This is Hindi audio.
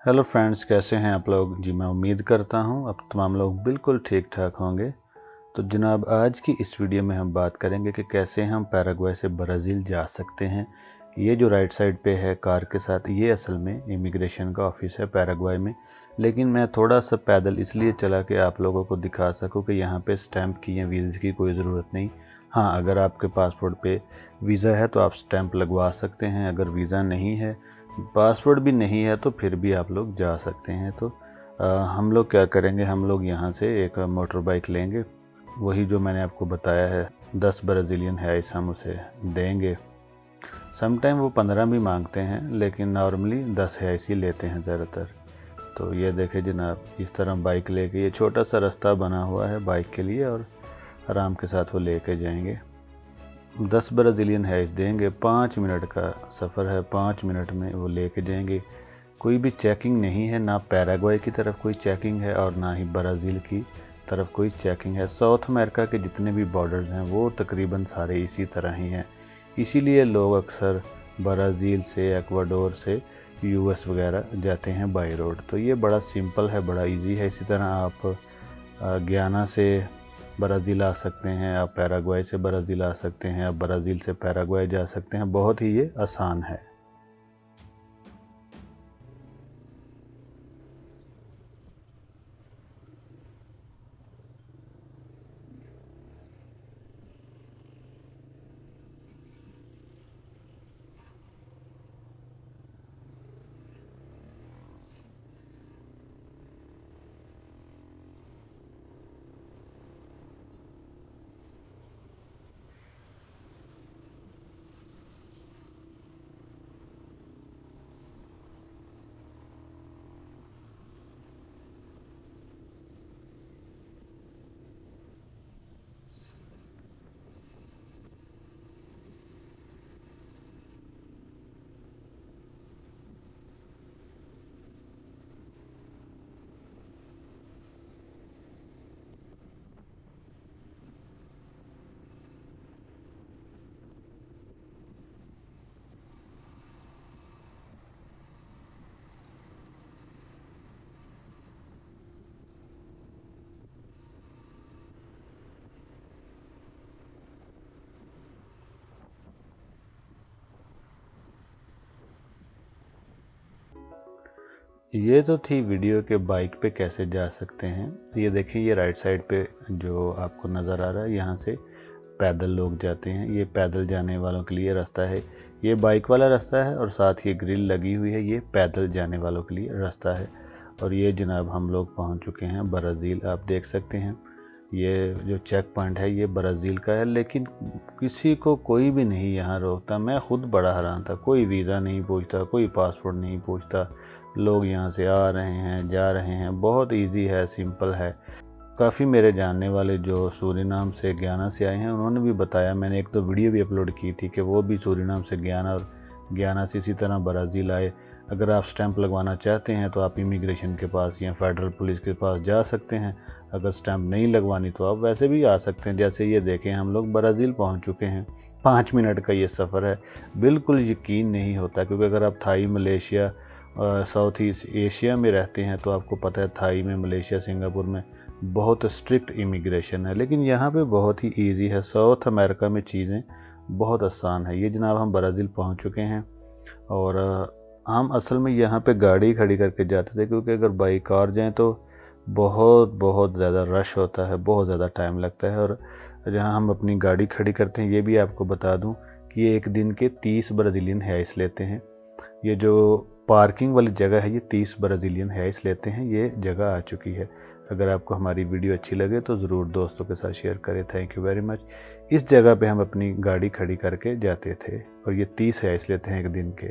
हेलो फ्रेंड्स, कैसे हैं आप लोग जी। मैं उम्मीद करता हूं अब तमाम लोग बिल्कुल ठीक ठाक होंगे। तो जनाब, आज की इस वीडियो में हम बात करेंगे कि कैसे हम पैराग्वे से ब्राज़ील जा सकते हैं। ये जो राइट साइड पे है कार के साथ, ये असल में इमिग्रेशन का ऑफिस है पैराग्वे में। लेकिन मैं थोड़ा सा पैदल इसलिए चला कि आप लोगों को दिखा सकूं कि यहाँ पे स्टैंप की या वीज़ा की कोई ज़रूरत नहीं। हाँ, अगर आपके पासपोर्ट पे वीज़ा है तो आप स्टैंप लगवा सकते हैं। अगर वीज़ा नहीं है, पासवर्ड भी नहीं है, तो फिर भी आप लोग जा सकते हैं। तो हम लोग क्या करेंगे, हम लोग यहाँ से एक मोटर बाइक लेंगे, वही जो मैंने आपको बताया है 10 ब्राज़ीलियन हैइस हम उसे देंगे। समटाइम वो 15 भी मांगते हैं, लेकिन नॉर्मली 10 हैइस ही लेते हैं ज़्यादातर। तो ये देखें जनाब, इस तरह बाइक लेके, ये छोटा सा रास्ता बना हुआ है बाइक के लिए और आराम के साथ वो लेके जाएंगे। 10 ब्राज़ीलियन हैइस देंगे। 5 मिनट का सफ़र है, 5 मिनट में वो लेके जाएंगे। कोई भी चेकिंग नहीं है, ना पैराग्वे की तरफ कोई चेकिंग है और ना ही ब्राज़ील की तरफ कोई चेकिंग है। साउथ अमेरिका के जितने भी बॉर्डर्स हैं वो तकरीबन सारे इसी तरह ही हैं। इसीलिए लोग अक्सर ब्राज़ील से, एक्वाडोर से यूएस वगैरह जाते हैं बाई रोड। तो ये बड़ा सिंपल है, बड़ा इजी है। इसी तरह आप गयाना से ब्राज़ील आ सकते हैं, आप पैराग्वे से ब्राज़ील आ सकते हैं, आप ब्राज़ील से पैराग्वे जा सकते हैं। बहुत ही ये आसान है। ये तो थी वीडियो के बाइक पे कैसे जा सकते हैं। ये देखें, ये राइट साइड पे जो आपको नज़र आ रहा है, यहाँ से पैदल लोग जाते हैं। ये पैदल जाने वालों के लिए रास्ता है। ये बाइक वाला रास्ता है और साथ ही ग्रिल लगी हुई है, ये पैदल जाने वालों के लिए रास्ता है। और ये जनाब हम लोग पहुँच चुके हैं ब्राज़ील। आप देख सकते हैं ये जो चेक पॉइंट है ये ब्राज़ील का है, लेकिन किसी को कोई भी नहीं यहाँ रोकता। मैं खुद बड़ा हैरान था, कोई वीज़ा नहीं पूछता, कोई पासपोर्ट नहीं पूछता। लोग यहाँ से आ रहे हैं, जा रहे हैं। बहुत इजी है, सिंपल है। काफ़ी मेरे जानने वाले जो सूरीनाम से, गयाना से आए हैं, उन्होंने भी बताया, मैंने एक दो वीडियो भी अपलोड की थी कि वो भी सूरीनाम से गयाना और गयाना से इसी तरह ब्राज़ील आए। अगर आप स्टैंप लगवाना चाहते हैं तो आप इमिग्रेशन के पास या फेडरल पुलिस के पास जा सकते हैं। अगर स्टैंप नहीं लगवानी तो आप वैसे भी आ सकते हैं। जैसे ये देखें, हम लोग ब्राज़ील पहुंच चुके हैं। 5 मिनट का ये सफ़र है। बिल्कुल यकीन नहीं होता, क्योंकि अगर आप Thai, Malaysia, South East Asia में रहते हैं तो आपको पता है थाई में, मलेशिया, सिंगापुर में बहुत स्ट्रिक्ट इमिग्रेशन है। लेकिन यहाँ पे बहुत ही इजी है। साउथ अमेरिका में चीज़ें बहुत आसान है। ये जनाब हम ब्राज़ील पहुँच चुके हैं और हम असल में यहाँ पे गाड़ी खड़ी करके जाते थे, क्योंकि अगर बाई कार जाएँ तो बहुत बहुत ज़्यादा रश होता है, बहुत ज़्यादा टाइम लगता है। और जहाँ हम अपनी गाड़ी खड़ी करते हैं, ये भी आपको बता दूँ कि ये एक दिन के 30 ब्राज़ीलियन हैइस लेते हैं। ये जो पार्किंग वाली जगह है, ये 30 ब्राज़ीलियन हैइस लेते हैं। ये जगह आ चुकी है। अगर आपको हमारी वीडियो अच्छी लगे तो ज़रूर दोस्तों के साथ शेयर करें। Thank you very much. इस जगह पे हम अपनी गाड़ी खड़ी करके जाते थे और ये 30 हैइस लेते हैं एक दिन के।